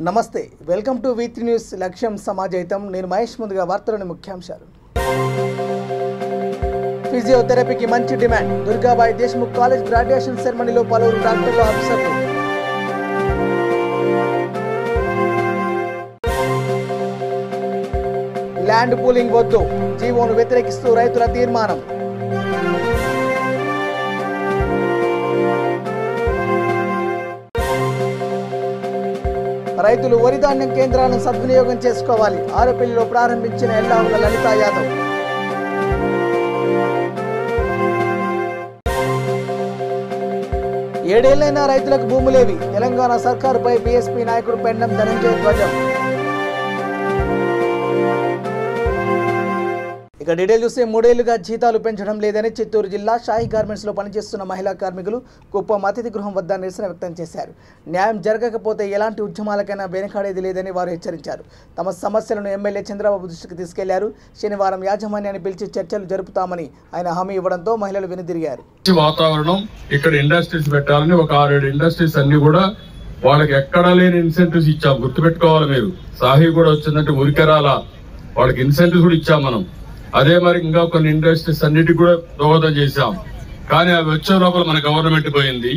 నమస్తే, welcome to V3 news. లక్ష్యం సమాజహితం. నేను మహేష్. ముందుగా వార్తలోని ముఖ్యాంశాలు. ఫిజియోథెరపీకి మంచి demand. Durgabai Deshmukh college graduation సెరమనీలో పలువురు డాక్టర్లు, ఆఫీసర్లు. ల్యాండ్ పూలింగ్ వద్దు, జీవోను వ్యతిరేకిస్తూ రైతుల తీర్మానం. రైతులు వరి ధాన్యం కేంద్రాలను సద్వినియోగం చేసుకోవాలి. ఆరుపల్లిలో ప్రారంభించిన ఎల్లావుల లలితా యాదవ్. ఏడేళ్లైనా రైతులకు భూములేవి. తెలంగాణ సర్కారుపై బీఎస్పీ నాయకుడు పెండం ధనంజయ ధ్వజం. ఇక డీటెయిల్ చూస్తే 3 ఏళ్లుగా జీతాలు పెంచడం లేదని చిత్తూరు జిల్లా షాహి గార్మెంట్స్ లో పనిచేస్తున్న మహిళా కార్మికులు కుప్పం అతిథి గృహం వద్ద నిరసన వ్యక్తం చేశారు. న్యాయం జరగకపోతే ఎలాంటి ఉద్యమాలకైనా వెనకాడేది లేదని వారు హెచ్చరించారు. తమ సమస్యలను ఎమ్మెల్యే చంద్రబాబు దృష్టికి తీసుకెళ్లారు. శనివారం యాజమాన్యాన్ని పిలిచి చర్చలు జరుపుతామని ఆయన హామీ ఇవ్వడంతో మహిళలు వెనుదిరిగారు. వాతావరణం ఇక్కడ ఇండస్ట్రీస్ పెట్టాలని ఒక 6-7 ఇండస్ట్రీస్ అన్ని కూడా వాళ్ళకి ఎక్కడా లేని ఇన్సెంటివ్స్ ఇచ్చాం. గుర్తుపెట్టుకోవాలి మీరు. సాహి కూడా వచ్చిందంటే ఉరికెరాల వాళ్ళకి ఇన్సెంటివ్స్ కూడా ఇచ్చాం మనం. అదే మరి ఇంకా కొన్ని ఇండస్ట్రీస్ అన్నిటికీ కూడా దోహదం చేశాం. కానీ అవి వచ్చే లోపల మన గవర్నమెంట్ పోయింది.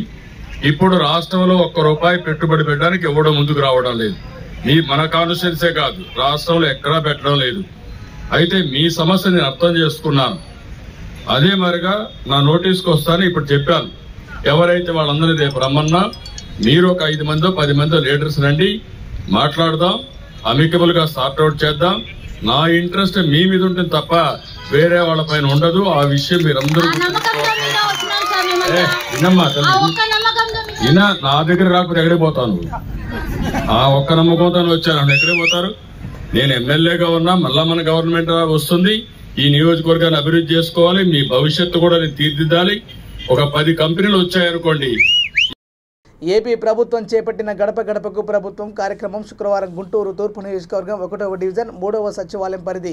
ఇప్పుడు రాష్ట్రంలో ₹1 పెట్టుబడి పెట్టడానికి ఎవడో ముందుకు రావడం లేదు. మన కాన్స్టిట్యున్సీ కాదు, రాష్ట్రంలో ఎక్కడా పెట్టడం లేదు. అయితే మీ సమస్య నేను అర్థం చేసుకున్నాను. అదే మరిగా నా నోటీస్కి వస్తాను. ఇప్పుడు చెప్పాను, ఎవరైతే వాళ్ళందరూ రేపు రమ్మన్నా మీరు ఒక 5 మందో 10 మందో లీడర్స్ రండి, మాట్లాడదాం, అమికబుల్ గా సార్ట్అవుట్ చేద్దాం. నా ఇంట్రెస్ట్ మీ మీద ఉంటుంది తప్ప వేరే వాళ్ళ పైన ఉండదు. ఆ విషయం మీరందరూ వినమ్మా. నా దగ్గర రాకపోతే ఎక్కడికి పోతాను? ఆ ఒక్క నమ్మకంతో వచ్చాను. ఎక్కడికి పోతారు? నేను ఎమ్మెల్యేగా ఉన్నా, మళ్ళా మన గవర్నమెంట్ వస్తుంది. ఈ నియోజకవర్గాన్ని అభివృద్ధి చేసుకోవాలి. మీ భవిష్యత్తు కూడా తీర్చిదిద్దాలి. ఒక 10 కంపెనీలు వచ్చాయనుకోండి. ఏపీ ప్రభుత్వం చేపట్టిన గడప గడపకు ప్రభుత్వం కార్యక్రమం శుక్రవారం గుంటూరు తూర్పు నియోజకవర్గం 1వ డివిజన్ 3వ సచివాలయం పరిధి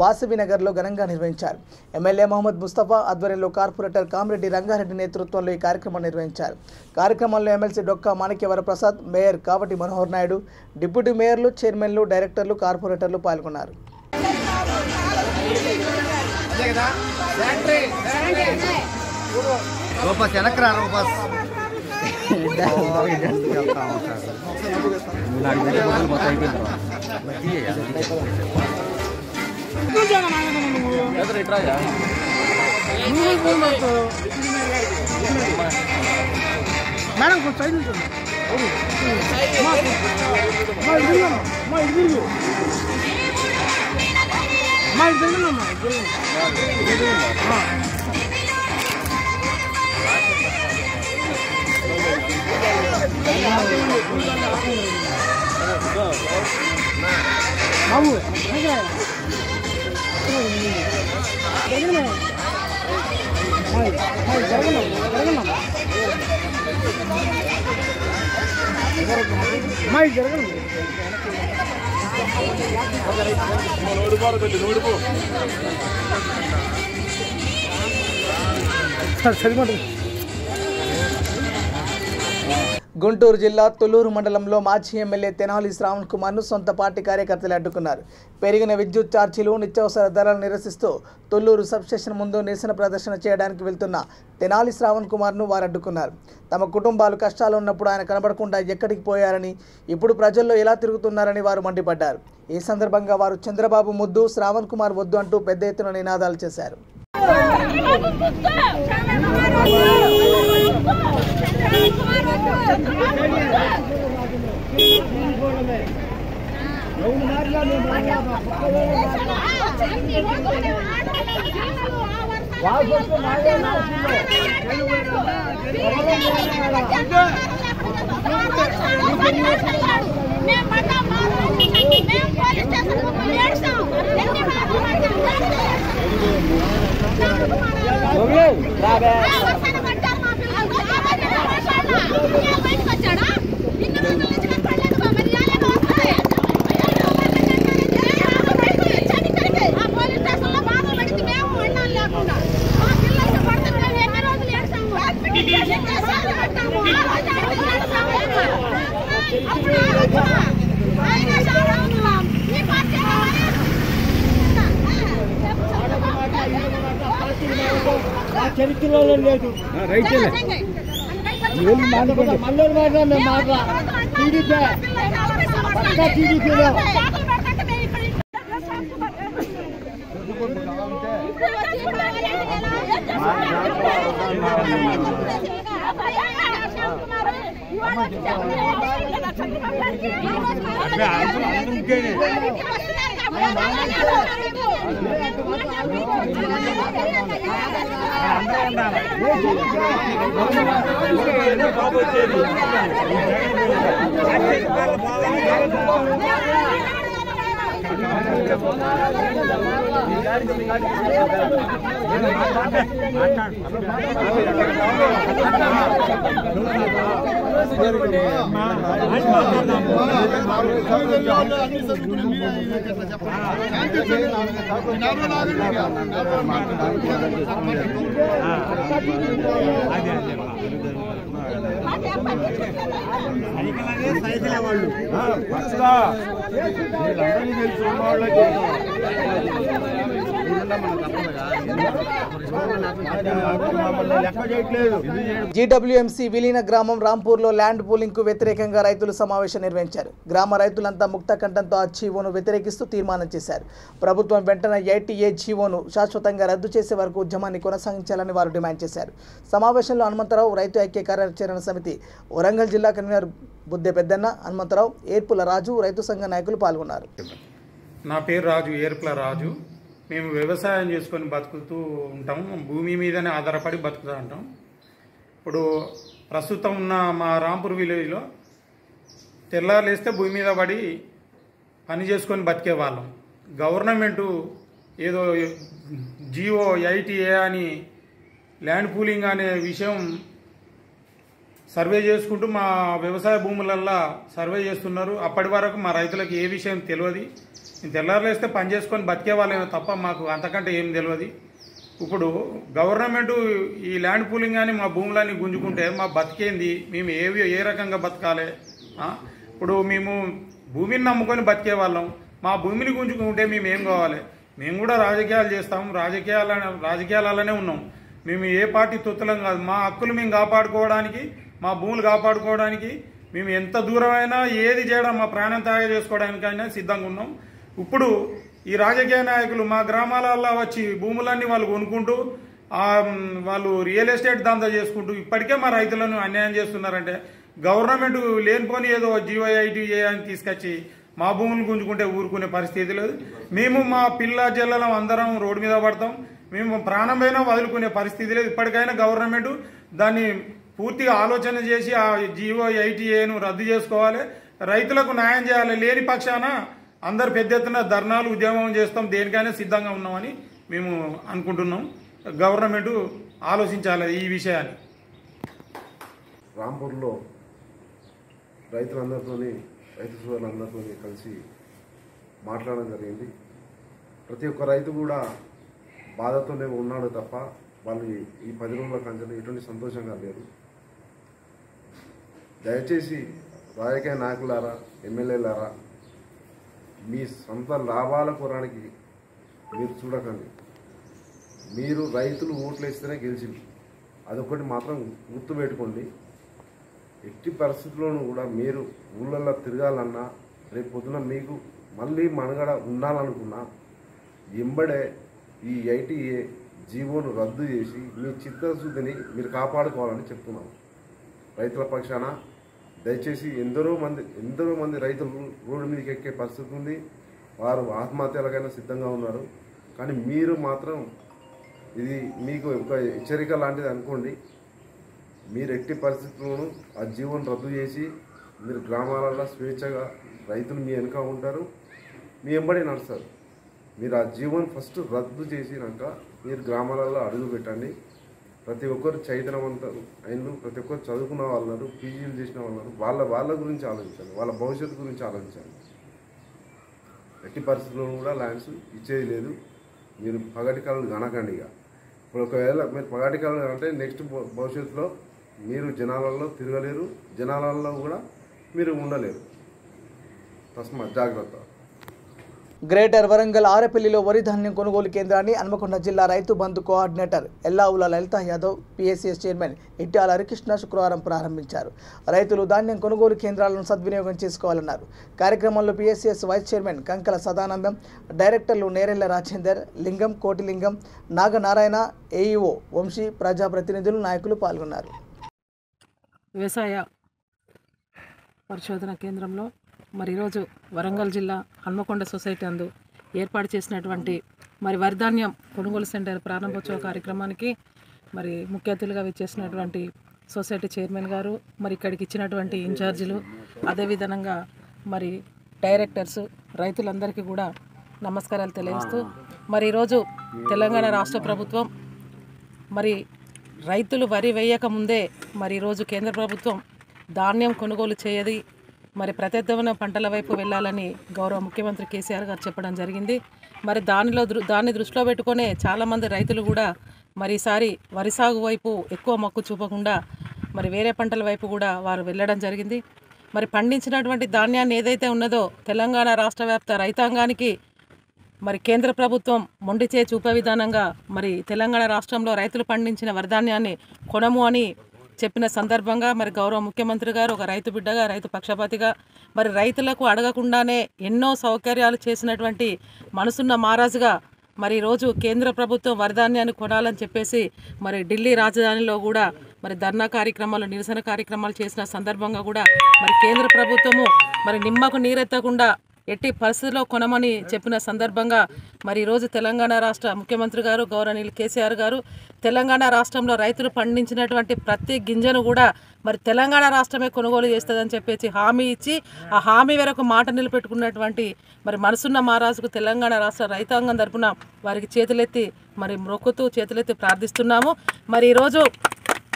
వాసవినగర్లో ఘనంగా నిర్వహించారు. ఎమ్మెల్యే మహమ్మద్ ముస్తఫా ఆధ్వర్యంలో కార్పొరేటర్ కామిరెడ్డి రంగారెడ్డి నేతృత్వంలో ఈ కార్యక్రమం నిర్వహించారు. కార్యక్రమంలో MLC Dokka Manikyavara Prasad, mayor Kavati Manohar Naidu, deputy మేయర్లు, చైర్మన్లు, డైరెక్టర్లు, కార్పొరేటర్లు పాల్గొన్నారు. మేడం గుంటూరు జిల్లా తొల్లూరు మండలంలో మాజీ ఎమ్మెల్యే తెనాలి శ్రావణ్ కుమార్ను సొంత పార్టీ కార్యకర్తలు అడ్డుకున్నారు. పెరిగిన విద్యుత్ ఛార్జీలు, నిత్యావసర ధరలను నిరసిస్తూ తొల్లూరు సబ్స్టేషన్ ముందు నిరసన ప్రదర్శన చేయడానికి వెళ్తున్న తెనాలి శ్రావణ్ కుమార్ను వారు అడ్డుకున్నారు. తమ కుటుంబాలు కష్టాలు ఉన్నప్పుడు ఆయన కనబడకుండా ఎక్కడికి పోయారని, ఇప్పుడు ప్రజల్లో ఎలా తిరుగుతున్నారని వారు మండిపడ్డారు. ఈ సందర్భంగా వారు చంద్రబాబు ముద్దు, శ్రావణ్ కుమార్ వద్దు అంటూ పెద్ద ఎత్తున నినాదాలు చేశారు. చరిత్రలో లేదు రైతులే మందరు మాట టీడీపీ పక్కా టీడీపీలో జీడబ్ల్యూఎంసీ విలీన గ్రామం రాంపూర్లో ల్యాండ్ పూలింగ్ కు వ్యతిరేకంగా రైతులు సమావేశం నిర్వహించారు. గ్రామ రైతులంతా ముక్త కంఠంతో ఆ జీవోను వ్యతిరేకిస్తూ తీర్మానం చేశారు. ప్రభుత్వం వెంటనే ఐటీఏ జీవోను శాశ్వతంగా రద్దు చేసే వరకు ఉద్యమాన్ని కొనసాగించాలని వారు డిమాండ్ చేశారు. సమావేశంలో హనుమంతరావు, రైతు ఐక్య కార్యాచరణ సమితి వరంగల్ జిల్లా కన్వీనర్ బుద్దె పెద్దన్న, హనుమంతరావు, ఏర్పుల రాజు, రైతు సంఘ నాయకులు పాల్గొన్నారు. నా పేరు రాజు, ఏర్పుల రాజు. మేము వ్యవసాయం చేసుకొని బతుకుతూ ఉంటాం, భూమి మీదనే ఆధారపడి బతుకుతూ ఉంటాం. ఇప్పుడు ప్రస్తుతం ఉన్న మా రాంపూర్ విలేజ్లో తెల్లారులేస్తే భూమి మీద పడి పని చేసుకొని బతికే వాళ్ళం. గవర్నమెంటు ఏదో జియో ఐటీఏ అని ల్యాండ్ పూలింగ్ అనే విషయం సర్వే చేసుకుంటూ మా వ్యవసాయ భూములల్లో సర్వే చేస్తున్నారు. అప్పటి వరకు మా రైతులకు ఏ విషయం తెలియదు. తెల్లారులేస్తే పని చేసుకొని బతికే వాళ్ళేమో తప్ప మాకు అంతకంటే ఏం తెలియదు. ఇప్పుడు గవర్నమెంట్ ఈ ల్యాండ్ పూలింగ్ అని మా భూములన్నీ గుంజుకుంటే మా బతికేంది, మేము ఏ రకంగా బతకాలి? ఇప్పుడు మేము భూమిని నమ్ముకొని బతికే వాళ్ళం, మా భూమిని గుంజుకుంటే మేము ఏం కావాలి? మేము కూడా రాజకీయాలు చేస్తాం, రాజకీయాలలోనే ఉన్నాం. మేము ఏ పార్టీ తొత్తులం కాదు. మా హక్కులు మేము కాపాడుకోవడానికి, మా భూములు కాపాడుకోవడానికి మేము ఎంత దూరమైనా ఏది చేయడం, మా ప్రాణం త్యాగ చేసుకోవడానికైనా సిద్ధంగా ఉన్నాం. ఇప్పుడు ఈ రాజకీయ నాయకులు మా గ్రామాలలో వచ్చి భూములన్నీ వాళ్ళు కొనుక్కుంటూ వాళ్ళు రియల్ ఎస్టేట్ దందా చేసుకుంటూ ఇప్పటికే మా రైతులను అన్యాయం చేస్తున్నారంటే గవర్నమెంట్ లేనిపోని ఏదో జీవోఐటీఏ అని తీసుకొచ్చి మా భూములు గుంజుకుంటే ఊరుకునే పరిస్థితి లేదు. మేము మా పిల్ల జల్లలం అందరం రోడ్డు మీద పడతాం. మేము ప్రాణమైనా వదులుకునే పరిస్థితి లేదు. ఇప్పటికైనా గవర్నమెంట్ దాన్ని పూర్తిగా ఆలోచన చేసి ఆ జీవోఐటీఏను రద్దు చేసుకోవాలి, రైతులకు న్యాయం చేయాలి. లేని పక్షాన అందరు పెద్ద ఎత్తున ధర్నాలు, ఉద్యమం చేస్తాం, దేనికైనా సిద్ధంగా ఉన్నామని మేము అనుకుంటున్నాం. గవర్నమెంట్ ఆలోచించాలి ఈ విషయాన్ని. రాంపూర్లో రైతు సోదరులందరితో కలిసి మాట్లాడడం జరిగింది. ప్రతి ఒక్క రైతు కూడా బాధతోనే ఉన్నాడు తప్ప వాళ్ళు ఈ 10 రోజుల కంచెలు ఎటువంటి సంతోషంగా లేరు. దయచేసి రాజకీయ నాయకులారా, ఎమ్మెల్యేలారా, మీ సొంత లాభాల కోరానికి మీరు చూడకండి. మీరు రైతులు ఓట్లు వేస్తేనే గెలిచింది, అదొకటి మాత్రం గుర్తుపెట్టుకోండి. ఎట్టి పరిస్థితుల్లోనూ కూడా మీరు ఊళ్ళల్లో తిరగాలన్నా, రేపు పొద్దున మీకు మళ్ళీ మనుగడ ఉండాలనుకున్నా ఎంబడే ఈ ఐటీఏ జీవోను రద్దు చేసి మీ చిత్తశుద్ధిని మీరు కాపాడుకోవాలని చెప్తున్నాం. రైతుల పక్షాన దయచేసి ఎందరో మంది రైతులు రోడ్డు మీదకి ఎక్కే పరిస్థితి ఉంది. వారు ఆత్మహత్యలకైనా సిద్ధంగా ఉన్నారు. కానీ మీరు మాత్రం ఇది మీకు ఒక హెచ్చరిక లాంటిది అనుకోండి. మీరు ఎట్టి పరిస్థితుల్లోనూ ఆ జీవోను రద్దు చేసి మీరు గ్రామాలలో స్వేచ్ఛగా రైతులు మీ వెనుక ఉంటారు, మీ వెంబడి నడుస్తారు. మీరు ఆ జీవోను ఫస్ట్ రద్దు చేసినాక మీరు గ్రామాలలో అడుగు పెట్టండి. ప్రతి ఒక్కరు చైతన్యవంతులు అయిన, ప్రతి ఒక్కరు చదువుకున్న వాళ్ళు, పీజీలు చేసిన వాళ్ళు, వాళ్ళ గురించి ఆలోచించాలి, వాళ్ళ భవిష్యత్తు గురించి ఆలోచించాలి. ఎట్టి పరిస్థితుల్లో కూడా ల్యాండ్స్ ఇచ్చేది లేదు. మీరు పగటి కళలు కనకండి. ఇక ఇప్పుడు ఒకవేళ మీరు పగటి కళలు అంటే నెక్స్ట్ భవిష్యత్తులో మీరు జనాలలో తిరగలేరు, జనాలలో కూడా మీరు ఉండలేరు. తస్మాత్ జాగ్రత్త. గ్రేటర్ వరంగల్ ఆరపల్లిలో వరి ధాన్యం కొనుగోలు కేంద్రాన్ని హన్మకొండ జిల్లా Rythu Bandhu coordinator Ellavula Lalitha Yadav, PSCS chairman Ittala Harikrishna శుక్రవారం ప్రారంభించారు. రైతులు ధాన్యం కొనుగోలు కేంద్రాలను సద్వినియోగం చేసుకోవాలన్నారు. కార్యక్రమంలో PSCS vice chairman Kankala Sadanandam, డైరెక్టర్లు నేరెళ్ల రాజేందర్, లింగం, కోటిలింగం, నాగనారాయణ, ఏఈఓ వంశీ, ప్రజాప్రతినిధులు, నాయకులు పాల్గొన్నారు. వ్యవసాయ పరిశోధన కేంద్రంలో మరి ఈరోజు వరంగల్ జిల్లా హన్మకొండ సొసైటీ అందు ఏర్పాటు చేసినటువంటి మరి వరిధాన్యం కొనుగోలు సెంటర్ ప్రారంభోత్సవ కార్యక్రమానికి మరి ముఖ్య అతిథులుగా విచ్చేసినటువంటి సొసైటీ చైర్మన్ గారు, మరి ఇక్కడికి ఇచ్చినటువంటి ఇన్ఛార్జీలు, అదేవిధంగా మరి డైరెక్టర్స్, రైతులందరికీ కూడా నమస్కారాలు తెలియజేస్తూ మరి ఈరోజు తెలంగాణ రాష్ట్ర ప్రభుత్వం మరి రైతులు వరి వేయక ముందే మరి ఈరోజు కేంద్ర ప్రభుత్వం ధాన్యం కొనుగోలు చేయది మరి ప్రత్యేకమైన పంటల వైపు వెళ్ళాలని గౌరవ ముఖ్యమంత్రి కేసీఆర్ గారు చెప్పడం జరిగింది. మరి దాన్ని దృష్టిలో పెట్టుకునే చాలామంది రైతులు కూడా మరి ఈసారి వరి సాగు వైపు ఎక్కువ మొక్కు చూపకుండా మరి వేరే పంటల వైపు కూడా వారు వెళ్ళడం జరిగింది. మరి పండించినటువంటి ధాన్యాన్ని ఏదైతే ఉన్నదో తెలంగాణ రాష్ట్ర వ్యాప్త రైతాంగానికి మరి కేంద్ర ప్రభుత్వం మొండిచే చూపే విధానంగా మరి తెలంగాణ రాష్ట్రంలో రైతులు పండించిన వరిధాన్యాన్ని కొనము అని చెప్పిన సందర్భంగా మరి గౌరవ ముఖ్యమంత్రి గారు ఒక రైతు బిడ్డగా, రైతు పక్షపాతిగా మరి రైతులకు అడగకుండానే ఎన్నో సౌకర్యాలు చేసినటువంటి మనసున్న మహారాజుగా మరి ఈరోజు కేంద్ర ప్రభుత్వం వరిధాన్యాన్ని కొనాలని చెప్పేసి మరి ఢిల్లీ రాజధానిలో కూడా మరి ధర్నా కార్యక్రమాలు, నిరసన కార్యక్రమాలు చేసిన సందర్భంగా కూడా మరి కేంద్ర ప్రభుత్వము మరి నిమ్మకు నీరెత్తకుండా ఎట్టి పరిస్థితుల్లో కొనమని చెప్పిన సందర్భంగా మరి ఈరోజు తెలంగాణ రాష్ట్ర ముఖ్యమంత్రి గారు గౌరవనీయులు కేసీఆర్ గారు తెలంగాణ రాష్ట్రంలో రైతులు పండించినటువంటి ప్రతి గింజను కూడా మరి తెలంగాణ రాష్ట్రమే కొనుగోలు చేస్తుందని చెప్పేసి హామీ ఇచ్చి ఆ హామీ వరకు మాట నిలబెట్టుకున్నటువంటి మరి మనసున్న మహారాజుకు తెలంగాణ రాష్ట్ర రైతాంగం తరపున వారికి చేతులెత్తి మరి మొక్కుతూ చేతులెత్తి ప్రార్థిస్తున్నాము. మరి ఈరోజు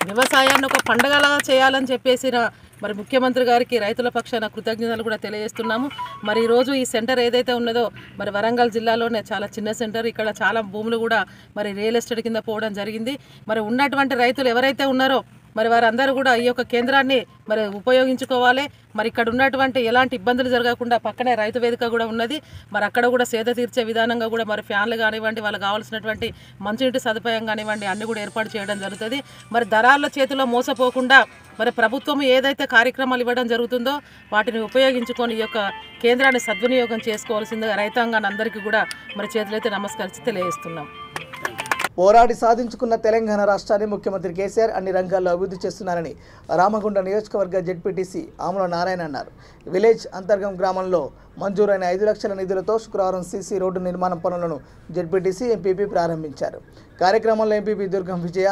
వ్యవసాయాన్ని ఒక పండగలాగా చేయాలని చెప్పేసిన మరి ముఖ్యమంత్రి గారికి రైతుల పక్షాన కృతజ్ఞతలు కూడా తెలియజేస్తున్నాము. మరి ఈరోజు ఈ సెంటర్ ఏదైతే ఉన్నదో మరి వరంగల్ జిల్లాలోనే చాలా చిన్న సెంటర్, ఇక్కడ చాలా భూములు కూడా మరి రియల్ ఎస్టేట్ కింద పోవడం జరిగింది. మరి ఉన్నటువంటి రైతులు ఎవరైతే ఉన్నారో మరి వారందరూ కూడా ఈ యొక్క కేంద్రాన్ని మరి ఉపయోగించుకోవాలి. మరి ఇక్కడ ఉన్నటువంటి ఎలాంటి ఇబ్బందులు జరగకుండా పక్కనే రైతు వేదిక కూడా ఉన్నది. మరి అక్కడ కూడా సేద తీర్చే విధానంగా కూడా మరి ఫ్యాన్లు కానివ్వండి, వాళ్ళకి కావాల్సినటువంటి మంచినీటి సదుపాయం కానివ్వండి అన్నీ కూడా ఏర్పాటు చేయడం జరుగుతుంది. మరి దళారుల చేతిలో మోసపోకుండా మరి ప్రభుత్వం ఏదైతే కార్యక్రమాలు ఇవ్వడం జరుగుతుందో వాటిని ఉపయోగించుకొని ఈ యొక్క కేంద్రాన్ని సద్వినియోగం చేసుకోవాల్సిందిగా రైతాంగాన్ని అందరికీ కూడా మరి చేతులైతే నమస్కరించి తెలియజేస్తున్నాం. పోరాడి సాధించుకున్న తెలంగాణ రాష్ట్రాన్ని ముఖ్యమంత్రి కేసీఆర్ అన్ని రంగాల్లో అభివృద్ధి చేస్తున్నారని రామగుండ నియోజకవర్గ జెడ్పీటీసీ ఆముల నారాయణ అన్నారు. విలేజ్ అంతర్గం గ్రామంలో మంజూరైన 5 లక్షల నిధులతో శుక్రవారం సీసీ రోడ్డు నిర్మాణ పనులను జెడ్పీటీసీ ఎంపీపీ ప్రారంభించారు. కార్యక్రమంలో ఎంపీపీ దుర్గం విజయ,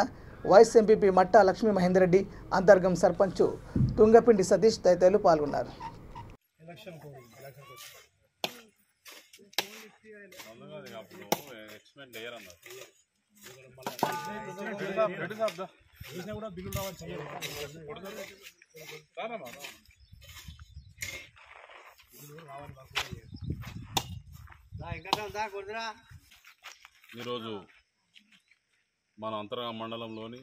వైస్ ఎంపీపీ మట్టా లక్ష్మీ మహేందర్ రెడ్డి, అంతర్గం సర్పంచ్ తుంగపిండి సతీష్ తదితరులు పాల్గొన్నారు. ఈరోజు మన అంతర్గాం మండలంలోని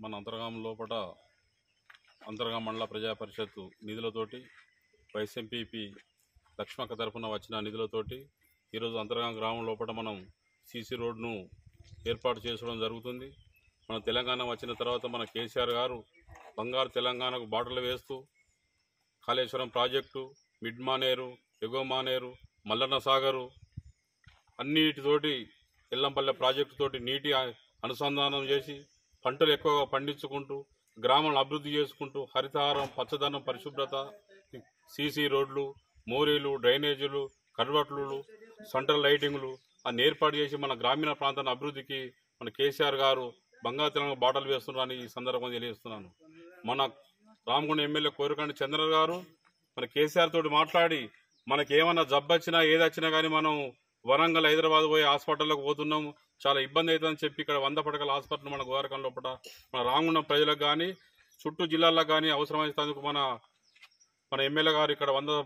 మన అంతర్గాం లోపల అంతర్గాం మండల ప్రజా పరిషత్తు నిధులతోటి వైస్ ఎంపీపీ లక్ష్మక్క తరఫున వచ్చిన నిధులతోటి ఈరోజు అంతర్గాం గ్రామం లోపల మనం సీసీ రోడ్ను ఏర్పాటు చేసుకోవడం జరుగుతుంది. మన తెలంగాణ వచ్చిన తర్వాత మన కేసీఆర్ గారు బంగారు తెలంగాణకు బాటలు వేస్తూ కాళేశ్వరం ప్రాజెక్టు, మిడ్ మానేరు, ఎగువ మానేరు, మల్లన్న సాగరు అన్నిటితోటి ఎల్లంపల్లె ప్రాజెక్టుతోటి నీటి అనుసంధానం చేసి పంటలు ఎక్కువగా పండించుకుంటూ గ్రామాలను అభివృద్ధి చేసుకుంటూ హరితహారం, పచ్చదనం, పరిశుభ్రత, సీసీ రోడ్లు, మోరీలు, డ్రైనేజీలు, కల్వర్ట్లు, సెంట్రల్ లైటింగ్లు అన్ని ఏర్పాటు చేసి మన గ్రామీణ ప్రాంతాల అభివృద్ధికి మన కేసీఆర్ గారు బంగారు తెలంగాణ బాటలు వేస్తున్నారని ఈ సందర్భంగా తెలియజేస్తున్నాను. మన రామగుండ ఎమ్మెల్యే కోరికండి చంద్ర గారు మన కేసీఆర్ తోటి మాట్లాడి మనకి ఏమన్నా జబ్బొచ్చినా ఏదొచ్చినా కానీ మనం వరంగల్, హైదరాబాద్ పోయి హాస్పిటల్లోకి పోతున్నాం, చాలా ఇబ్బంది అవుతుందని చెప్పి ఇక్కడ 100 పడకల హాస్పిటల్ మన గోరకం లోపల మన రామగుండం ప్రజలకు కానీ చుట్టూ జిల్లాలకు కానీ అవసరమైనందుకు మన ఎమ్మెల్యే గారు ఇక్కడ 100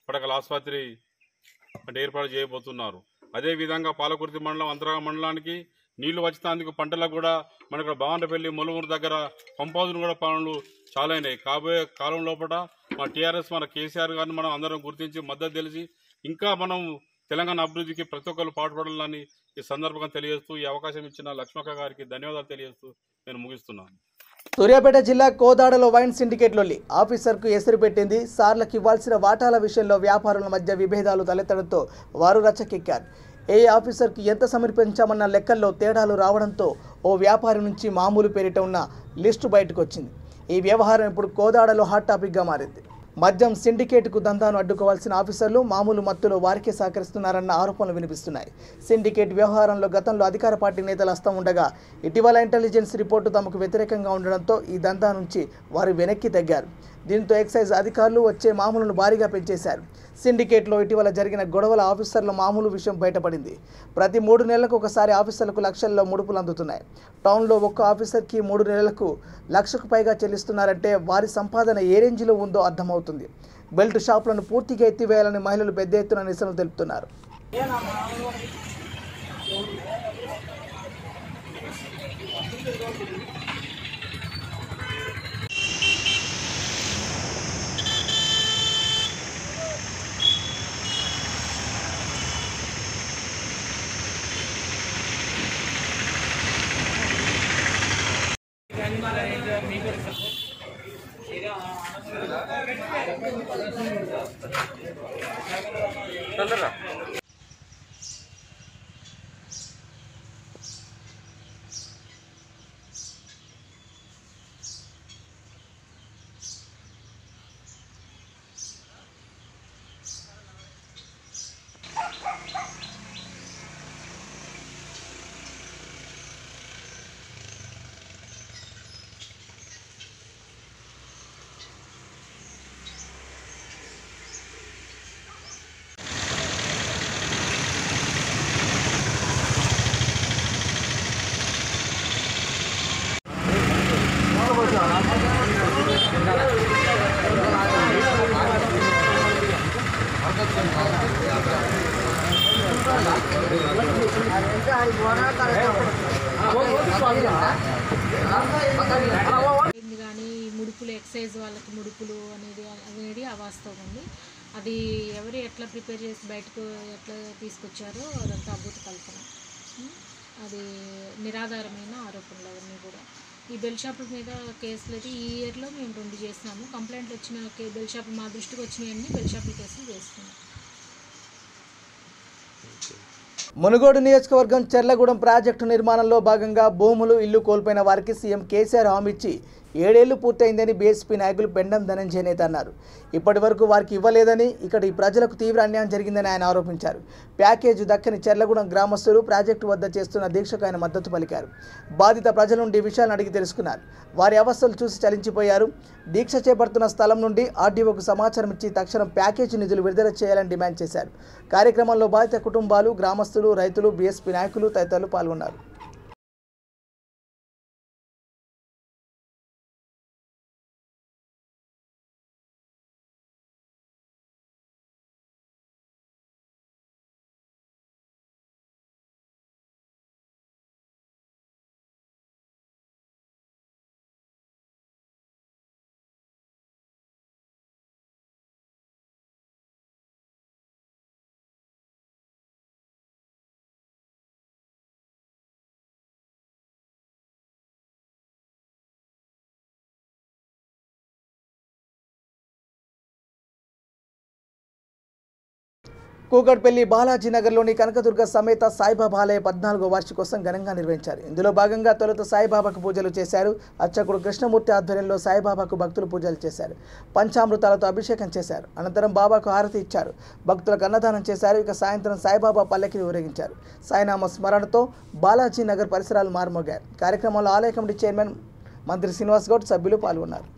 పడకల ఆసుపత్రి అంటే ఏర్పాటు చేయబోతున్నారు. అదేవిధంగా పాలకుర్తి మండలం, అంతర్గాం మండలానికి నీళ్లు వచ్చినందుకు పంటలకు కూడా మనకు బావండపల్లి ములుమూరు దగ్గర పంప్ హౌస్ కూడా పనులు చాలా అయినాయి. కాబోయే కాలం లోపల మన టీఆర్ఎస్ మన కేసీఆర్ గారిని మనం అందరం గుర్తించి మద్దతు తెలిసి ఇంకా మనం తెలంగాణ అభివృద్ధికి ప్రతి ఒక్కరు పాటుపడాలని ఈ సందర్భంగా తెలియజేస్తూ ఈ అవకాశం ఇచ్చిన లక్ష్మక్క గారికి ధన్యవాదాలు తెలియజేస్తూ నేను ముగిస్తున్నాను. సూర్యాపేట జిల్లా కోదాడలో వైన్ సిండికేట్లోని ఆఫీసర్కు ఎసురు పెట్టింది. సార్లకు ఇవ్వాల్సిన వాటాల విషయంలో వ్యాపారుల మధ్య విభేదాలు తలెత్తడంతో వారు రచ్చకెక్కారు. ఏ ఆఫీసర్కు ఎంత సమర్పించామన్న లెక్కల్లో తేడాలు రావడంతో ఓ వ్యాపారి నుంచి మామూలు పేరిట ఉన్న లిస్టు బయటకు వచ్చింది. ఈ వ్యవహారం ఇప్పుడు కోదాడలో హాట్ టాపిక్గా మారింది. మద్యం సిండికేట్కు దందాను అడ్డుకోవాల్సిన ఆఫీసర్లు మామూలు మత్తులో వారికే సహకరిస్తున్నారన్న ఆరోపణలు వినిపిస్తున్నాయి. సిండికేట్ వ్యవహారంలో గతంలో అధికార పార్టీ నేతల హస్తం ఉండగా ఇటీవల ఇంటెలిజెన్స్ రిపోర్టు తమకు వ్యతిరేకంగా ఉండడంతో ఈ దందా నుంచి వారు వెనక్కి తగ్గారు. దీంతో ఎక్సైజ్ అధికారులు వచ్చే మామూలును భారీగా పెంచేశారు. సిండికేట్లో ఇటీవల జరిగిన గొడవల ఆఫీసర్ల మామూలు విషయం బయటపడింది. ప్రతి 3 నెలలకు ఒకసారి ఆఫీసర్లకు లక్షల్లో ముడుపులు అందుతున్నాయి. టౌన్లో ఒక్క ఆఫీసర్కి 3 నెలలకు లక్షకు పైగా చెల్లిస్తున్నారంటే వారి సంపాదన ఏ రేంజ్లో ఉందో అర్థమవుతుంది. బెల్ట్ షాపులను పూర్తిగా ఎత్తివేయాలని మహిళలు పెద్ద ఎత్తున నిరసనలు తెలుపుతున్నారు. కానీ ముడుపులు ఎక్సైజ్ వాళ్ళకి ముడుపులు అనేది అవాస్తవం ఉంది. అది ఎవరు ఎట్లా ప్రిపేర్ చేసి బయటకు ఎట్లా తీసుకొచ్చారో అదంతా అద్భుత కల్పన. అది నిరాధారమైన ఆరోపణలు అవన్నీ కూడా. ఈ బెల్ షాపుల మీద కేసులు అయితే ఈ ఇయర్లో మేము 2 చేసినాము. కంప్లైంట్లు వచ్చిన బెల్ షాపులు మా దృష్టికి వచ్చినాయన్నీ బెల్ షాపుల కేసులు చేస్తున్నాం. మునుగోడు నియోజకవర్గం చెర్లగూడెం ప్రాజెక్టు నిర్మాణంలో భాగంగా భూములు ఇల్లు కోల్పోయిన వారికి సీఎం కేసీఆర్ హామీ ఇచ్చి 7 ఏళ్లు పూర్తయిందని బీఎస్పీ నాయకులు పెండం ధనంజయ నేత అన్నారు. ఇప్పటి వరకు వారికి ఇవ్వలేదని, ఇక్కడ ఈ ప్రజలకు తీవ్ర అన్యాయం జరిగిందని ఆయన ఆరోపించారు. ప్యాకేజీ దక్కని చెర్లగూడెం గ్రామస్తులు ప్రాజెక్టు వద్ద చేస్తున్న దీక్షకు ఆయన మద్దతు పలికారు. బాధిత ప్రజల నుండి విషయాలను అడిగి తెలుసుకున్నారు. వారి అవస్థలు చూసి చలించిపోయారు. దీక్ష చేపడుతున్న స్థలం నుండి ఆర్డీఓకు సమాచారం ఇచ్చి తక్షణం ప్యాకేజీ నిధులు విడుదల చేయాలని డిమాండ్ చేశారు. కార్యక్రమంలో బాధిత కుటుంబాలు, గ్రామస్తులు, రైతులు, బీఎస్పీ నాయకులు తదితరులు పాల్గొన్నారు. కూకట్పల్లి బాలాజీ నగర్లోని కనకదుర్గ సమేత సాయిబాబా ఆలయ 14వ వార్షికోత్సవం ఘనంగా నిర్వహించారు. ఇందులో భాగంగా తొలుత సాయిబాబాకు పూజలు చేశారు. అర్చకుడు కృష్ణమూర్తి ఆధ్వర్యంలో సాయిబాబాకు భక్తులు పూజలు చేశారు. పంచామృతాలతో అభిషేకం చేశారు. అనంతరం బాబాకు హారతి ఇచ్చారు. భక్తులకు అన్నదానం చేశారు. ఇక సాయంత్రం సాయిబాబా పల్లకిని ఊరేగించారు. సాయినామ స్మరణతో బాలాజీ నగర్ పరిసరాలు మారుమోగారు. కార్యక్రమంలో ఆలయ కమిటీ చైర్మన్ మంత్రి శ్రీనివాస్ గౌడ్ సభ్యులు పాల్గొన్నారు.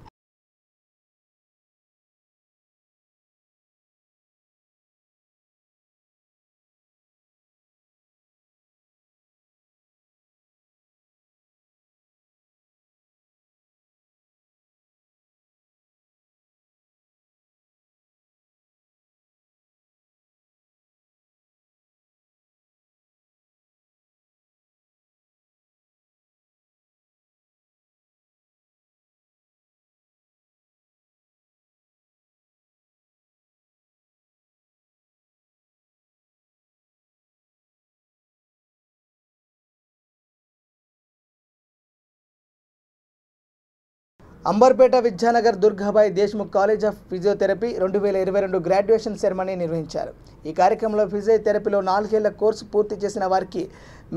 Amberpet Vidyanagar Durgabai Deshmukh college of physiotherapy 2022 graduation ceremony నిర్వహించారు. ఈ కార్యక్రమంలో ఫిజియోథెరపీలో 4 ఏళ్ల కోర్సు పూర్తి చేసిన వారికి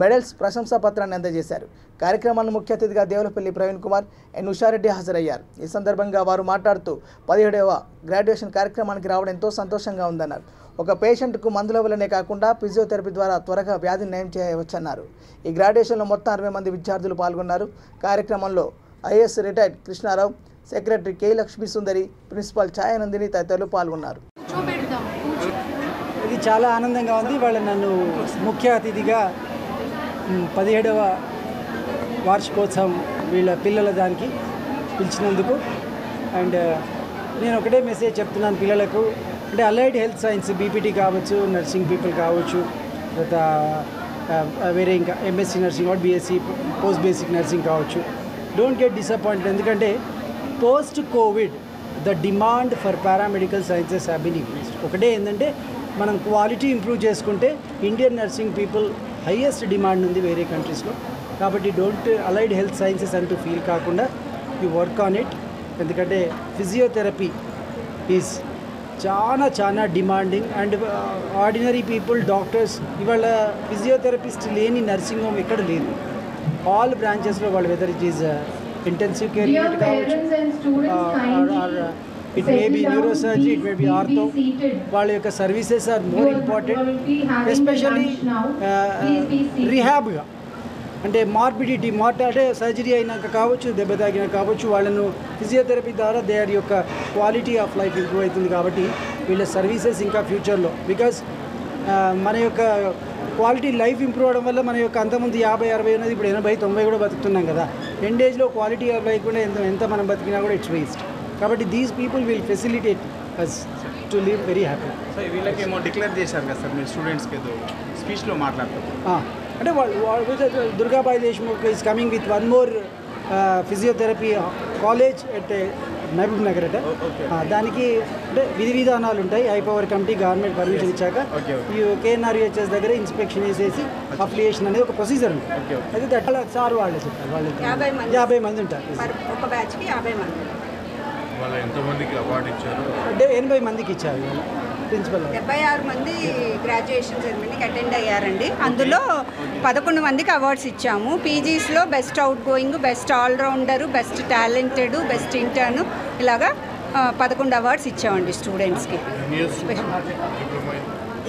మెడల్స్, ప్రశంసా పత్రాన్ని అందజేశారు. కార్యక్రమానికి ముఖ్య అతిథిగా దేవులపల్లి ప్రవీణ్ కుమార్, ఎన్ ఉషారెడ్డి హాజరయ్యారు. ఈ సందర్భంగా వారు మాట్లాడుతూ 17వ గ్రాడ్యుయేషన్ కార్యక్రమానికి రావడం ఎంతో సంతోషంగా ఉందన్నారు. ఒక పేషెంట్కు మందుల వల్లనే కాకుండా ఫిజియోథెరపీ ద్వారా త్వరగా వ్యాధిని నయం చేయవచ్చన్నారు. ఈ గ్రాడ్యుయేషన్లో మొత్తం 60 మంది విద్యార్థులు పాల్గొన్నారు. కార్యక్రమంలో IAS retired Krishnarao, secretary K Lakshmi Sundari, principal Chayanandini తదితరులు పాల్గొన్నారు. ఇది చాలా ఆనందంగా ఉంది. వాళ్ళు నన్ను ముఖ్య అతిథిగా 17వ వార్షికోత్సవం వీళ్ళ పిల్లల దానికి పిలిచినందుకు. అండ్ నేను ఒకటే మెసేజ్ చెప్తున్నాను పిల్లలకు, అంటే అలైడ్ హెల్త్ సైన్స్ బీపీటీ కావచ్చు, నర్సింగ్ పీపుల్ కావచ్చు, తర్వాత వేరే ఇంకా ఎంఎస్సీ నర్సింగ్ కావచ్చు, బీఎస్సీ పోస్ట్ బేసిక్ నర్సింగ్ కావచ్చు. Don't get disappointed. ఎందుకంటే post covid the demand for paramedical sciences have been increased. ఒకటే ఏంటంటే మనం క్వాలిటీ ఇంప్రూవ్ చేసుకుంటే Indian nursing people highest demand ఉంది వేరే కంట్రీస్లో. కాబట్టి డోంట్ అలైడ్ హెల్త్ సైన్సెస్ అంటూ ఫీల్ కాకుండా యూ వర్క్ ఆన్ ఇట్. ఎందుకంటే ఫిజియోథెరపీ ఈజ్ చాలా demanding. And ordinary people, doctors, ఇవాళ ఫిజియోథెరపిస్ట్ లేని నర్సింగ్ హోమ్ ఎక్కడ లేదు. ఆల్ బ్రాంచెస్లో వాళ్ళు, whether it is intensive care unit కావచ్చు, it may be neurosurgery, it may be ortho, వాళ్ళ యొక్క services are more important. Especially రిహాబ్గా, అంటే మార్బిడిటీ అంటే సర్జరీ అయినాక కావచ్చు, దెబ్బ తాగినా కావచ్చు, వాళ్ళను ఫిజియోథెరపీ ద్వారా దేర్ యొక్క క్వాలిటీ ఆఫ్ లైఫ్ ఇంప్రూవ్ అవుతుంది. కాబట్టి వీళ్ళ సర్వీసెస్ ఇంకా ఫ్యూచర్లో, బికాస్ మన యొక్క క్వాలిటీ లైఫ్ ఇంప్రూవ్ అవడం వల్ల మన యొక్క అంతకుముందు 50-60 ఉన్నది, ఇప్పుడు 80-90 కూడా బతుకుతున్నాం కదా. ఎండేజ్లో క్వాలిటీ ఆఫ్ లైఫ్ కూడా ఎంత మనం బతికినా కూడా ఇట్స్ వేస్ట్. కాబట్టి these people will facilitate us to live very happy. So వీళ్ళకి ఏమో డిక్లేర్ చేశారు కదా సార్, మీరు స్టూడెంట్స్కి ఏదో స్పీచ్లో మాట్లాడతారు. అంటే వాళ్ళు Durgabai Deshmukh is coming with one more physiotherapy college at Mahabub Nagar అట. దానికి అంటే విధి విధానాలు ఉంటాయి. హైపవర్ కమిటీ గవర్నమెంట్ పర్మిషన్ ఇచ్చాక కేఎన్ఆర్యుహెచ్ఎస్ దగ్గర ఇన్స్పెక్షన్ వేసేసి అప్లికేషన్ అనేది ఒక ప్రొసీజర్ ఉంటుంది. అయితే దట్లా సార్ వాళ్ళే చెప్తారు. వాళ్ళు 50 మంది ఉంటారు. ఒక బ్యాచ్కి 50 మంది. వాళ్ళు ఎంతమందికి అవార్డు ఇచ్చారు? అంటే 80 మందికి ఇచ్చారు. ప్రిన్సిపల్ 76 మంది గ్రాడ్యుయేషన్ సెరమనీకి అటెండ్ అయ్యారండి. అందులో 11 మందికి అవార్డ్స్ ఇచ్చాము. పీజీస్లో best outgoing, best allrounder, best talented, best intern, ఇలాగా 11 అవార్డ్స్ ఇచ్చామండి స్టూడెంట్స్కి.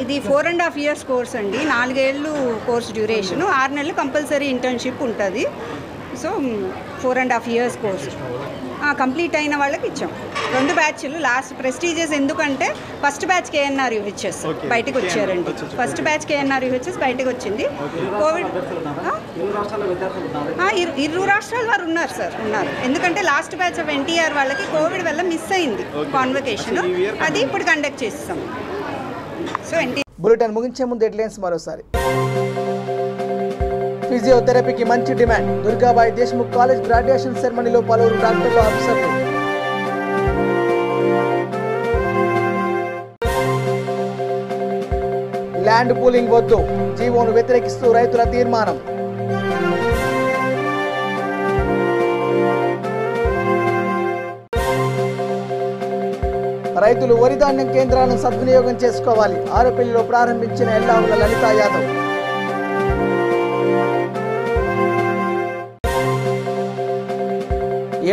ఇది 4.5 years కోర్స్ అండి. 4 ఏళ్ళు కోర్స్ డ్యూరేషను, 6 నెలలు కంపల్సరీ ఇంటర్న్షిప్ ఉంటుంది. సో 4.5 years కోర్స్ కంప్లీట్ అయిన వాళ్ళకి ఇచ్చాం. 2 బ్యాచ్లు లాస్ట్ ప్రెస్టీజియస్. ఎందుకంటే ఫస్ట్ బ్యాచ్ కేఎన్ఆర్యుహెచ్ఎస్ బయటకు వచ్చారండి. ఫస్ట్ బ్యాచ్ కేఎన్ఆర్యుహెచ్ఎస్ బయటకు వచ్చింది. కోవిడ్ 2 రాష్ట్రాల వారు ఉన్నారు సార్, ఉన్నారు. ఎందుకంటే లాస్ట్ బ్యాచ్ ఆఫ్ ఎన్టీఆర్ వాళ్ళకి కోవిడ్ వల్ల మిస్ అయింది కాన్వకేషన్, అది ఇప్పుడు కండక్ట్ చేస్తాం. సో బులెటిన్ ముగించే ముందు హెడ్లైన్స్ మరోసారి. ఫిజియోథెరపీకి మంచి demand. Durgabai Deshmukh college graduation సెరమనీలో పలువురు డాక్టర్లు, ఆఫీసర్లు. ల్యాండ్ పూలింగ్ వద్దు, జీవోను వ్యతిరేకిస్తూ రైతుల తీర్మానం. రైతులు వరి ధాన్యం కేంద్రాలను సద్వినియోగం చేసుకోవాలి. ఆరుపల్లిలో ప్రారంభించిన ఎల్లావుల లలితా యాదవ్.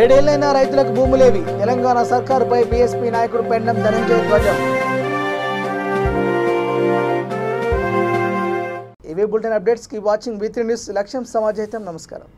ఏడేళ్లైనా రైతులకు భూములేవి. తెలంగాణ సర్కారుపై బీఎస్పీ నాయకుడు పెండం ధనంజయ ధ్వజం. ఇవే bulletin updates. Keep watching V3 news. లక్ష్యం సమాజహితం. నమస్కారం.